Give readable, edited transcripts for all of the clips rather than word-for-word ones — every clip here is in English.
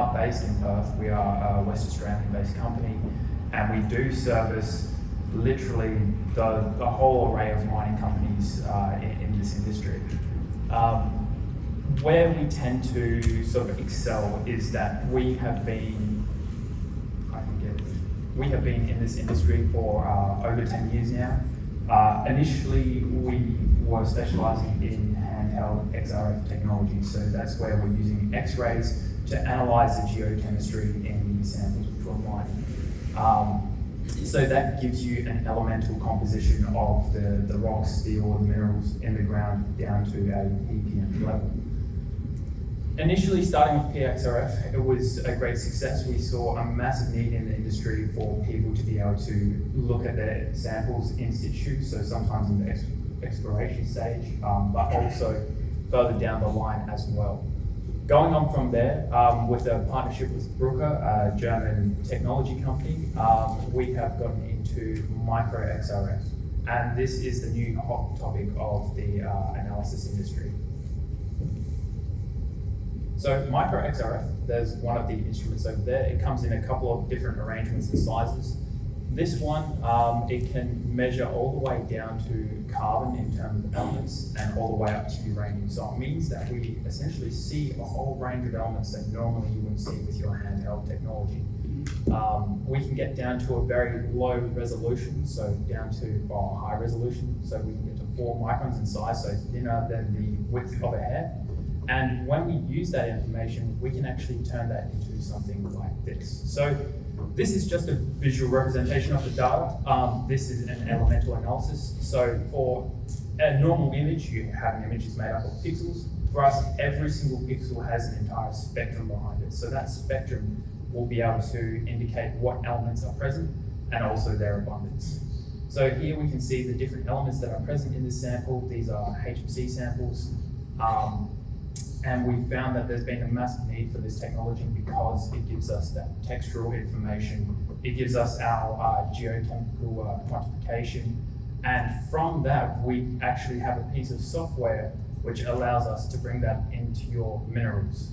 are based in Perth. We are a West Australian-based company, and we do service literally the whole array of mining companies in this industry. Where we tend to sort of excel is that we have been in this industry for over 10 years now. Initially, we were specializing in handheld XRF technology, so that's where we're using X-rays to analyze the geochemistry in the samples which we're mining. So that gives you an elemental composition of the rocks, the ore, the minerals in the ground down to a ppm level. Initially starting with FTIR, it was a great success. We saw a massive need in the industry for people to be able to look at their samples in situ, so sometimes in the exploration stage, but also further down the line as well. Going on from there, with a partnership with Bruker, a German technology company, we have gotten into Micro-XRF, and this is the new hot topic of the analysis industry. So Micro-XRF, there's one of the instruments over there. It comes in a couple of different arrangements and sizes. This one, it can measure all the way down to carbon in terms of elements and all the way up to uranium. So it means that we essentially see a whole range of elements that normally you wouldn't see with your handheld technology. We can get down to a very low resolution, so down to high resolution. So we can get to 4 microns in size, so thinner than the width of a hair. And when we use that information, we can actually turn that into something like this. So this is just a visual representation of the data. This is an elemental analysis. So for a normal image, you have an image that's made up of pixels. For us, every single pixel has an entire spectrum behind it. So that spectrum will be able to indicate what elements are present and also their abundance. So here we can see the different elements that are present in this sample. These are HMC samples. And we found that there's been a massive need for this technology because it gives us that textural information. It gives us our geochemical quantification. And from that, we actually have a piece of software which allows us to bring that into your minerals.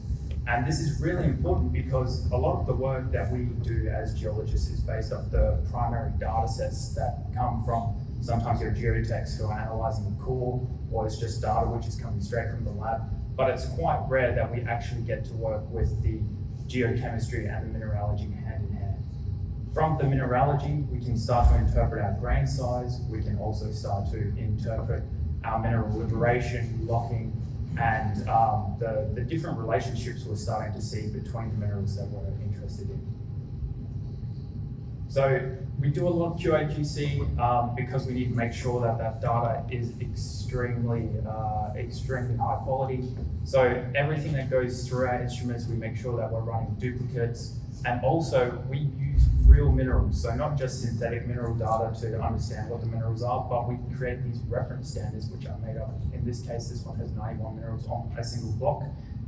And this is really important because a lot of the work that we do as geologists is based off the primary data sets that come from sometimes your geotechs who are analyzing the core, or it's just data which is coming straight from the lab. But it's quite rare that we actually get to work with the geochemistry and the mineralogy hand in hand. From the mineralogy, we can start to interpret our grain size. We can also start to interpret our mineral liberation, locking, and the different relationships we're starting to see between the minerals that we're interested in. So we do a lot of QA/QC because we need to make sure that that data is extremely high quality. So everything that goes through our instruments, we make sure that we're running duplicates, and also we use real minerals. So not just synthetic mineral data to understand what the minerals are, but we create these reference standards which are made up. In this case, this one has 91 minerals on a single block,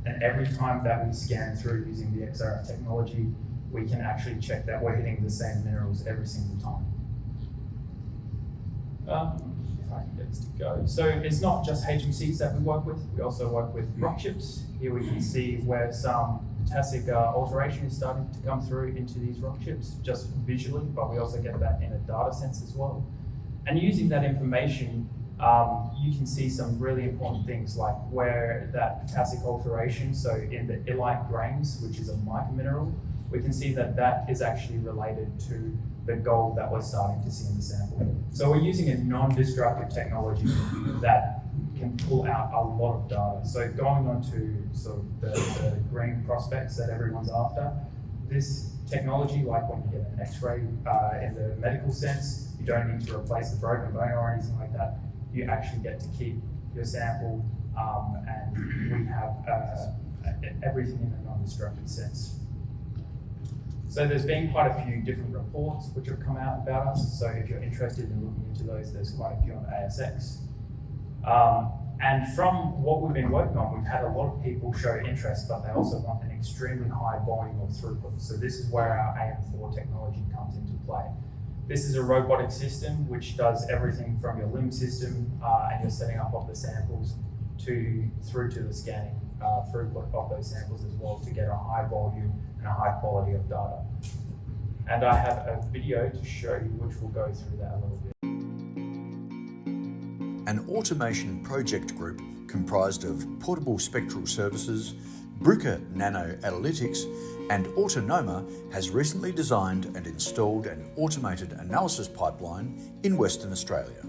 and every time that we scan through using the XRF technology, we can actually check that we're hitting the same minerals every single time. If I can get this to go. So it's not just HMCs that we work with, we also work with rock chips. Here we can see where some potassic alteration is starting to come through into these rock chips, just visually, but we also get that in a data sense as well. And using that information, you can see some really important things like where that potassic alteration, so in the illite grains, which is a micromineral, we can see that that is actually related to the gold that we're starting to see in the sample. So we're using a non-destructive technology that can pull out a lot of data. So going on to sort of the green prospects that everyone's after, this technology, like when you get an X-ray in the medical sense, you don't need to replace the broken bone or anything like that. You actually get to keep your sample, and we have everything in a non-destructive sense. So there's been quite a few different reports which have come out about us. So if you're interested in looking into those, there's quite a few on the ASX. And from what we've been working on, we've had a lot of people show interest, but they also want an extremely high volume of throughput. So this is where our AM4 technology comes into play. This is a robotic system which does everything from your limb system and your setting up of the samples through to the scanning. throughput of those samples as well to get a high volume and a high quality of data. And I have a video to show you which will go through that a little bit. An automation project group comprised of Portable Spectral Services, Bruker Nano Analytics, and Autonoma has recently designed and installed an automated analysis pipeline in Western Australia.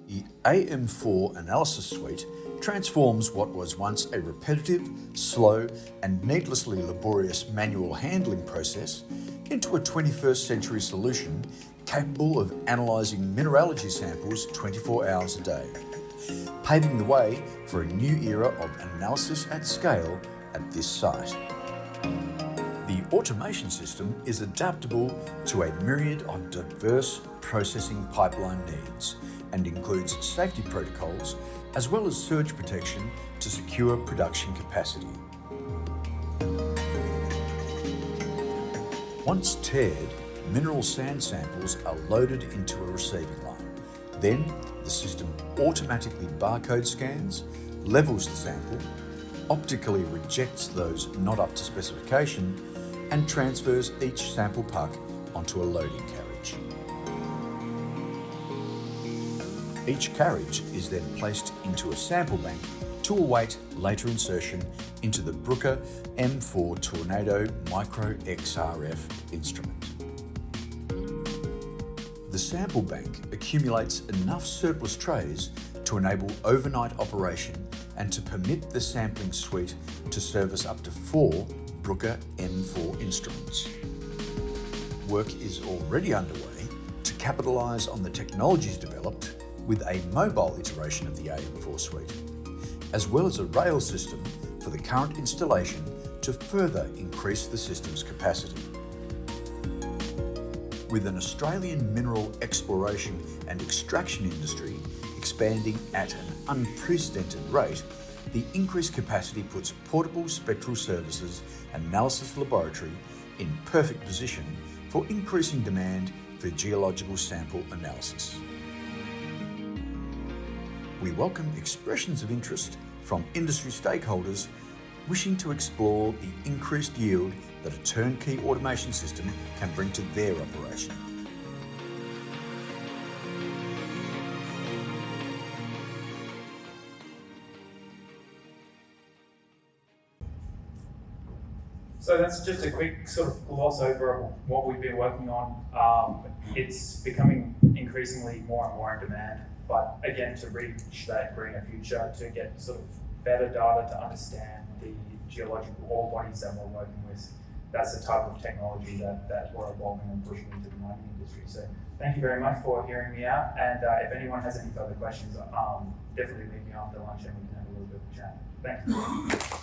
The AM4 analysis suite transforms what was once a repetitive, slow, and needlessly laborious manual handling process into a 21st century solution capable of analysing mineralogy samples 24 hours a day, paving the way for a new era of analysis at scale at this site. The automation system is adaptable to a myriad of diverse processing pipeline needs and includes safety protocols as well as surge protection to secure production capacity. Once tiered, mineral sand samples are loaded into a receiving line. Then the system automatically barcode scans, levels the sample, optically rejects those not up to specification, and transfers each sample puck onto a loading carriage. Each carriage is then placed into a sample bank to await later insertion into the Bruker M4 Tornado Micro-XRF instrument. The sample bank accumulates enough surplus trays to enable overnight operation and to permit the sampling suite to service up to 4 Bruker M4 instruments. Work is already underway to capitalise on the technologies developed with a mobile iteration of the AM4 suite, as well as a rail system for the current installation to further increase the system's capacity. With an Australian mineral exploration and extraction industry expanding at an unprecedented rate, the increased capacity puts Portable Spectral Services Analysis Laboratory in perfect position for increasing demand for geological sample analysis. We welcome expressions of interest from industry stakeholders wishing to explore the increased yield that a turnkey automation system can bring to their operation. So that's just a quick sort of gloss over of what we've been working on. It's becoming increasingly more and more in demand, but again, to reach that greener future, to get sort of better data to understand the geological ore bodies that we're working with, that's the type of technology that we're evolving and pushing into the mining industry. So thank you very much for hearing me out, and if anyone has any further questions, definitely meet me after lunch and we can have a little bit of a chat. Thanks.